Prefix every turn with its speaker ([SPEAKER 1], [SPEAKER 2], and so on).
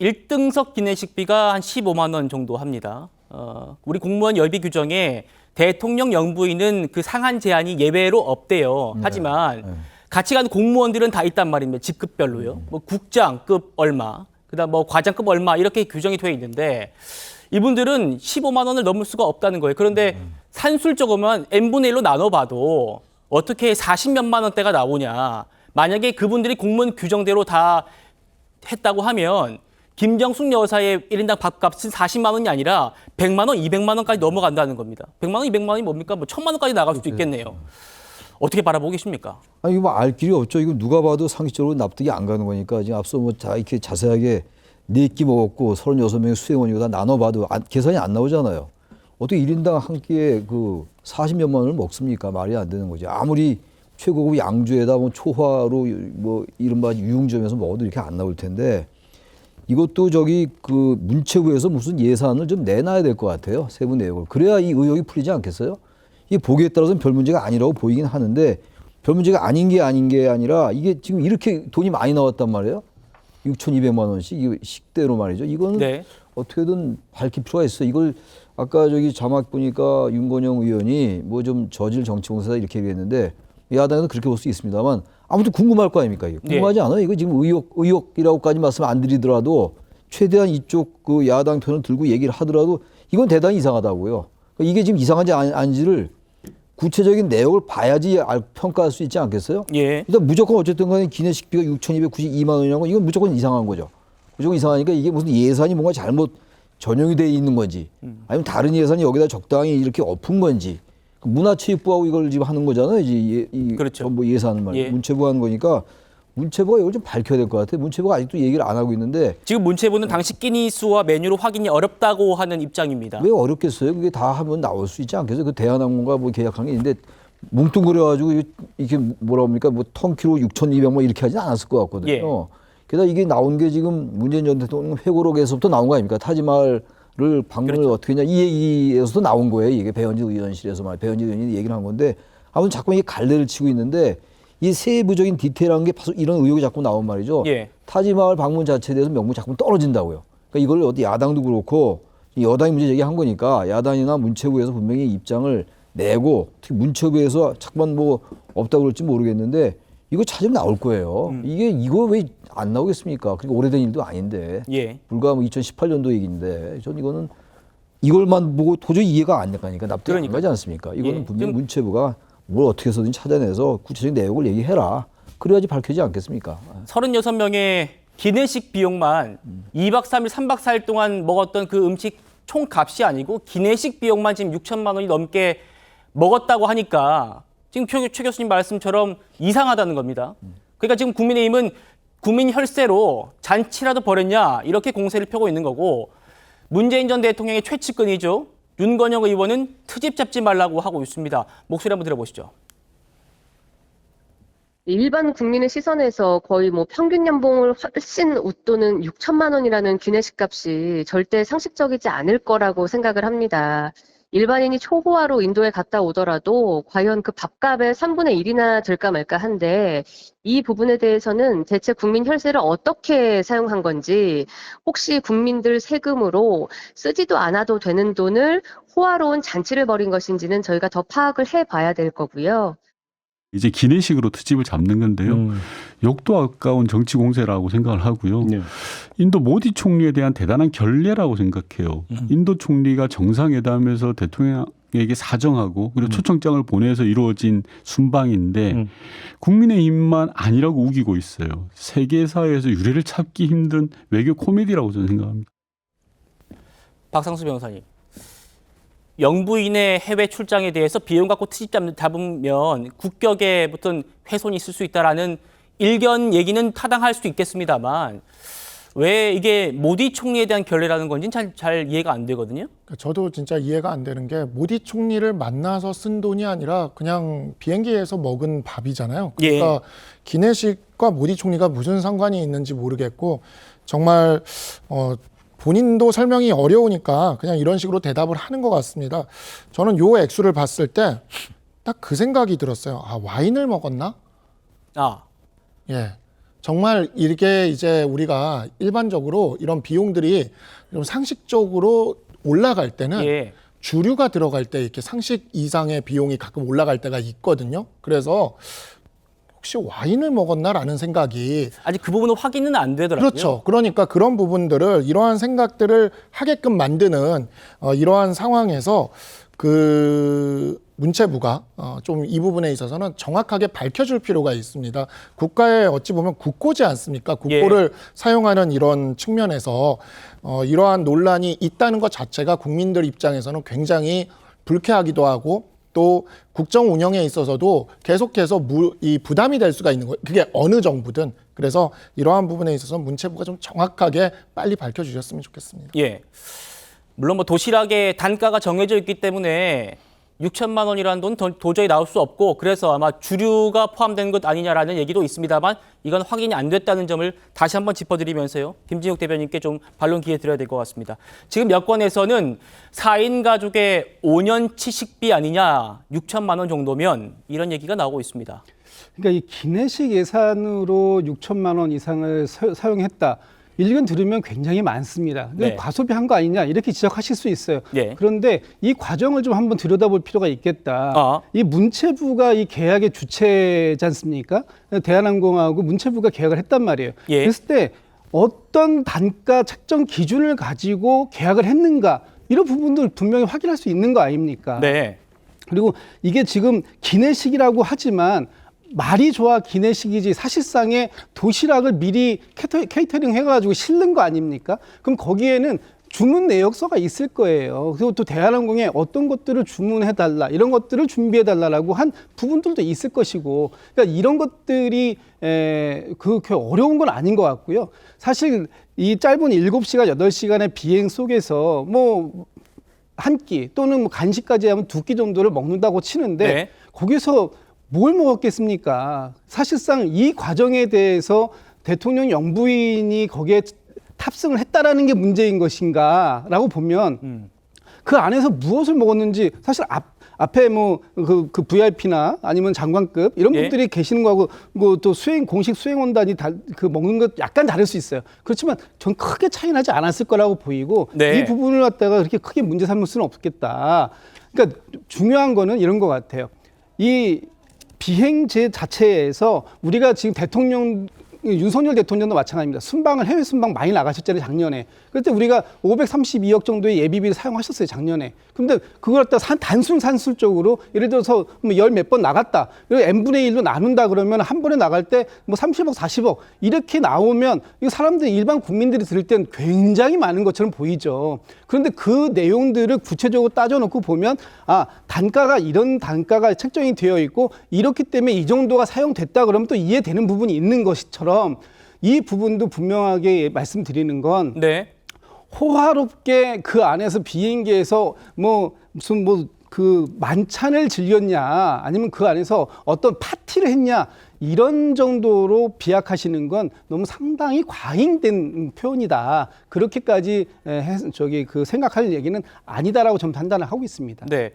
[SPEAKER 1] 1등석 기내식비가 한 15만 원 정도 합니다. 우리 공무원 열비 규정에 대통령 영부인은 그 상한 제한이 예외로 없대요. 하지만 같이 가는 공무원들은 다 있단 말입니다. 직급별로요. 뭐 국장급 얼마, 그다음 뭐 과장급 얼마 이렇게 규정이 돼 있는데 이분들은 15만 원을 넘을 수가 없다는 거예요. 그런데 산술적으로만 n분의 1로 나눠봐도 어떻게 40몇만 원대가 나오냐. 만약에 그분들이 공무원 규정대로 다 했다고 하면 김정숙 여사의 1인당 밥값은 40만 원이 아니라 100만 원, 200만 원까지 넘어간다는 겁니다. 100만 원, 200만 원이 뭡니까? 뭐 1000만 원까지 나갈 수도 있겠네요. 어떻게 바라보고 계십니까?
[SPEAKER 2] 아니, 이거 뭐 알 길이 없죠. 이거 누가 봐도 상식적으로 납득이 안 가는 거니까 지금 앞서 뭐 다 이렇게 자세하게 4끼 먹었고 36명의 수행원이고 다 나눠봐도 계산이 안 나오잖아요. 어떻게 1인당 한 끼에 그 40몇만 원을 먹습니까? 말이 안 되는 거지. 아무리 최고급 양주에다 뭐 초화로 뭐 이른바 유흥점에서 먹어도 이렇게 안 나올 텐데 이것도 저기 그 문체부에서 무슨 예산을 좀 내놔야 될 것 같아요. 세부 내역을. 그래야 이 의혹이 풀리지 않겠어요? 이게 보기에 따라서는 별 문제가 아니라고 보이긴 하는데 별 문제가 아닌 게 아니라 이게 지금 이렇게 돈이 많이 나왔단 말이에요. 6,200만 원씩 이거 식대로 말이죠. 이거는
[SPEAKER 1] 네.
[SPEAKER 2] 어떻게든 밝힐 필요가 있어요. 이걸 아까 저기 자막 보니까 윤건영 의원이 뭐 좀 저질 정치공세다 이렇게 얘기했는데 야당에서 그렇게 볼 수 있습니다만 아무튼 궁금할 거 아닙니까? 이게 궁금하지 않아요? 이거 지금 의혹이라고까지 말씀 안 드리더라도 최대한 이쪽 그 야당 편을 들고 얘기를 하더라도 이건 대단히 이상하다고요. 그러니까 이게 지금 이상한지 아닌지를 구체적인 내용을 봐야지 평가할 수 있지 않겠어요?
[SPEAKER 1] 예.
[SPEAKER 2] 일단 무조건 어쨌든 간에 기내식비가 6,292만 원이라는 건 이건 무조건 이상한 거죠. 무조건 이상하니까 이게 무슨 예산이 뭔가 잘못 전용이 돼 있는 건지 아니면 다른 예산이 여기다 적당히 이렇게 엎은 건지 문화체육부하고 이걸 지금 하는 거잖아요.
[SPEAKER 1] 그렇죠.
[SPEAKER 2] 뭐 예산을 말이에요.
[SPEAKER 1] 예.
[SPEAKER 2] 문체부가 하는 거니까 문체부가 이걸 좀 밝혀야 될 것 같아요. 문체부가 아직도 얘기를 안 하고 있는데
[SPEAKER 1] 지금 문체부는 당시 끼니 수와 메뉴로 확인이 어렵다고 하는 입장입니다.
[SPEAKER 2] 왜 어렵겠어요? 그게 다 하면 나올 수 있지 않겠어요? 그 대한항공과 뭐 계약한 게 있는데 뭉뚱그려가지고 이렇게 뭐라 합니까? 뭐 턴키로 6,200 뭐 이렇게 하진 않았을 것 같거든요.
[SPEAKER 1] 예.
[SPEAKER 2] 게다가 이게 나온 게 지금 문재인 전 대통령 회고록에서부터 나온 거 아닙니까? 타지마할을 방문을
[SPEAKER 1] 그렇죠.
[SPEAKER 2] 어떻게 했냐 이 얘기에서도 나온 거예요. 이게 배현진 의원실에서 배현진 의원이 얘기를 한 건데 아무튼 자꾸 이게 갈래를 치고 있는데 이 세부적인 디테일한 게 이런 의혹이 자꾸 나온 말이죠.
[SPEAKER 1] 예.
[SPEAKER 2] 타지마할 방문 자체에 대해서 명분이 자꾸 떨어진다고요. 그러니까 이걸 어디 야당도 그렇고 여당이 문제 제기한 거니까 야당이나 문체부에서 분명히 입장을 내고 특히 문체부에서 자꾸만 뭐 없다고 그럴지 모르겠는데 이거 찾으면 나올 거예요. 이거 왜 안 나오겠습니까? 그러니까 오래된 일도 아닌데
[SPEAKER 1] 예.
[SPEAKER 2] 불과 뭐 2018년도 얘기인데 전 이거는 이걸만 보고 도저히 이해가 안 되니까 납득이 안 가지 않습니까? 이거는
[SPEAKER 1] 예.
[SPEAKER 2] 분명히 문체부가 뭘 어떻게 해서든 찾아내서 구체적인 내용을 얘기해라. 그래야지 밝혀지지 않겠습니까?
[SPEAKER 1] 36명의 기내식 비용만 2박 3일, 3박 4일 동안 먹었던 그 음식 총 값이 아니고 기내식 비용만 지금 6천만 원이 넘게 먹었다고 하니까 지금 최 교수님 말씀처럼 이상하다는 겁니다. 그러니까 지금 국민의힘은 국민 혈세로 잔치라도 벌였냐 이렇게 공세를 펴고 있는 거고 문재인 전 대통령의 최측근이죠. 윤건영 의원은 트집 잡지 말라고 하고 있습니다. 목소리 한번 들어보시죠.
[SPEAKER 3] 일반 국민의 시선에서 거의 뭐 평균 연봉을 훨씬 웃도는 6천만 원이라는 기내식 값이 절대 상식적이지 않을 거라고 생각을 합니다. 일반인이 초호화로 인도에 갔다 오더라도 과연 그 밥값의 3분의 1이나 들까 말까 한데 이 부분에 대해서는 대체 국민 혈세를 어떻게 사용한 건지 혹시 국민들 세금으로 쓰지도 않아도 되는 돈을 호화로운 잔치를 벌인 것인지는 저희가 더 파악을 해봐야 될 거고요.
[SPEAKER 4] 이제 기내식으로 트집을 잡는 건데요. 욕도 아까운 정치 공세라고 생각을 하고요.
[SPEAKER 5] 네.
[SPEAKER 4] 인도 모디 총리에 대한 대단한 결례라고 생각해요. 인도 총리가 정상회담에서 대통령에게 사정하고 그리고 초청장을 보내서 이루어진 순방인데 국민의힘만 아니라고 우기고 있어요. 세계사회에서 유례를 찾기 힘든 외교 코미디라고 저는 생각합니다.
[SPEAKER 1] 박상수 변호사님. 영부인의 해외 출장에 대해서 비용 갖고 트집 잡으면 국격에 어떤 훼손이 있을 수 있다라는 일견 얘기는 타당할 수도 있겠습니다만 왜 이게 모디 총리에 대한 결례라는 건지는 잘 이해가 안 되거든요.
[SPEAKER 5] 저도 진짜 이해가 안 되는 게 모디 총리를 만나서 쓴 돈이 아니라 그냥 비행기에서 먹은 밥이잖아요. 그러니까 기내식과 모디 총리가 무슨 상관이 있는지 모르겠고 정말 본인도 설명이 어려우니까 그냥 이런 식으로 대답을 하는 것 같습니다. 저는 요 액수를 봤을 때 딱 그 생각이 들었어요. 아, 와인을 먹었나?
[SPEAKER 1] 아,
[SPEAKER 5] 예. 정말 이게 이제 우리가 일반적으로 이런 비용들이 좀 상식적으로 올라갈 때는
[SPEAKER 1] 예.
[SPEAKER 5] 주류가 들어갈 때 이렇게 상식 이상의 비용이 가끔 올라갈 때가 있거든요. 그래서 혹시 와인을 먹었나라는 생각이
[SPEAKER 1] 아직 그 부분은 확인은 안 되더라고요.
[SPEAKER 5] 그렇죠. 그러니까 그런 부분들을 이러한 생각들을 하게끔 만드는 이러한 상황에서 그 문체부가 좀 이 부분에 있어서는 정확하게 밝혀줄 필요가 있습니다. 국가에 어찌 보면 국고지 않습니까? 국고를 사용하는 이런 측면에서 이러한 논란이 있다는 것 자체가 국민들 입장에서는 굉장히 불쾌하기도 하고 또 국정 운영에 있어서도 계속해서 이 부담이 될 수가 있는 거예요. 그게 어느 정부든. 그래서 이러한 부분에 있어서 문체부가 좀 정확하게 빨리 밝혀주셨으면 좋겠습니다.
[SPEAKER 1] 예. 물론 뭐 도시락의 단가가 정해져 있기 때문에 6천만 원이라는 돈 도저히 나올 수 없고 그래서 아마 주류가 포함된 것 아니냐라는 얘기도 있습니다만 이건 확인이 안 됐다는 점을 다시 한번 짚어드리면서요. 김진욱 대변인께 좀 반론 기회 드려야 될 것 같습니다. 지금 여권에서는 4인 가족의 5년치 식비 아니냐 6천만 원 정도면 이런 얘기가 나오고 있습니다.
[SPEAKER 6] 그러니까 이 기내식 예산으로 6천만 원 이상을 사용했다. 일견 들으면 굉장히 많습니다. 근데
[SPEAKER 1] 네.
[SPEAKER 6] 과소비한 거 아니냐 이렇게 지적하실 수 있어요.
[SPEAKER 1] 네.
[SPEAKER 6] 그런데 이 과정을 좀 한번 들여다볼 필요가 있겠다. 이 문체부가 이 계약의 주체지 않습니까? 대한항공하고 문체부가 계약을 했단 말이에요.
[SPEAKER 1] 예.
[SPEAKER 6] 그랬을 때 어떤 단가 책정 기준을 가지고 계약을 했는가 이런 부분들 분명히 확인할 수 있는 거 아닙니까?
[SPEAKER 1] 네.
[SPEAKER 6] 그리고 이게 지금 기내식이라고 하지만 말이 좋아 기내식이지 사실상의 도시락을 미리 케이터링 해가지고 실는 거 아닙니까? 그럼 거기에는 주문 내역서가 있을 거예요. 그리고 또 대한항공에 어떤 것들을 주문해달라, 이런 것들을 준비해달라고 한 부분들도 있을 것이고, 그러니까 이런 것들이 그렇게 어려운 건 아닌 것 같고요. 사실 이 짧은 7시간, 8시간의 비행 속에서 뭐 한 끼 또는 뭐 간식까지 하면 2끼 정도를 먹는다고 치는데
[SPEAKER 1] 네.
[SPEAKER 6] 거기서 뭘 먹었겠습니까? 사실상 이 과정에 대해서 대통령 영부인이 거기에 탑승을 했다라는 게 문제인 것인가라고 보면 그 안에서 무엇을 먹었는지 사실 앞에 뭐 그 VIP나 아니면 장관급 이런
[SPEAKER 1] 예.
[SPEAKER 6] 분들이 계시는 거하고 뭐 또 공식 수행원단이 그 먹는 것 약간 다를 수 있어요. 그렇지만 전 크게 차이 나지 않았을 거라고 보이고
[SPEAKER 1] 네.
[SPEAKER 6] 이 부분을 갖다가 그렇게 크게 문제 삼을 수는 없겠다. 그러니까 중요한 거는 이런 것 같아요. 이 비행제 자체에서 우리가 지금 윤석열 대통령도 마찬가지입니다. 해외 순방 많이 나가셨잖아요, 작년에. 그때 우리가 532억 정도의 예비비를 사용하셨어요, 작년에. 근데 그걸 갖다 단순 산술적으로 예를 들어서 뭐 열 몇 번 나갔다. 그리고 n분의 1로 나눈다 그러면 한 번에 나갈 때 뭐 30억, 40억 이렇게 나오면 이거 사람들이 일반 국민들이 들을 땐 굉장히 많은 것처럼 보이죠. 그런데 그 내용들을 구체적으로 따져놓고 보면 단가가 이런 단가가 책정이 되어 있고 이렇기 때문에 이 정도가 사용됐다 그러면 또 이해되는 부분이 있는 것처럼 이 부분도 분명하게 말씀드리는 건
[SPEAKER 1] 네.
[SPEAKER 6] 호화롭게 그 안에서 비행기에서 무슨 그 만찬을 즐겼냐 아니면 그 안에서 어떤 파티를 했냐 이런 정도로 비약하시는 건 너무 상당히 과잉된 표현이다. 그렇게까지 생각할 얘기는 아니다라고 저는 판단을 하고 있습니다.
[SPEAKER 1] 네.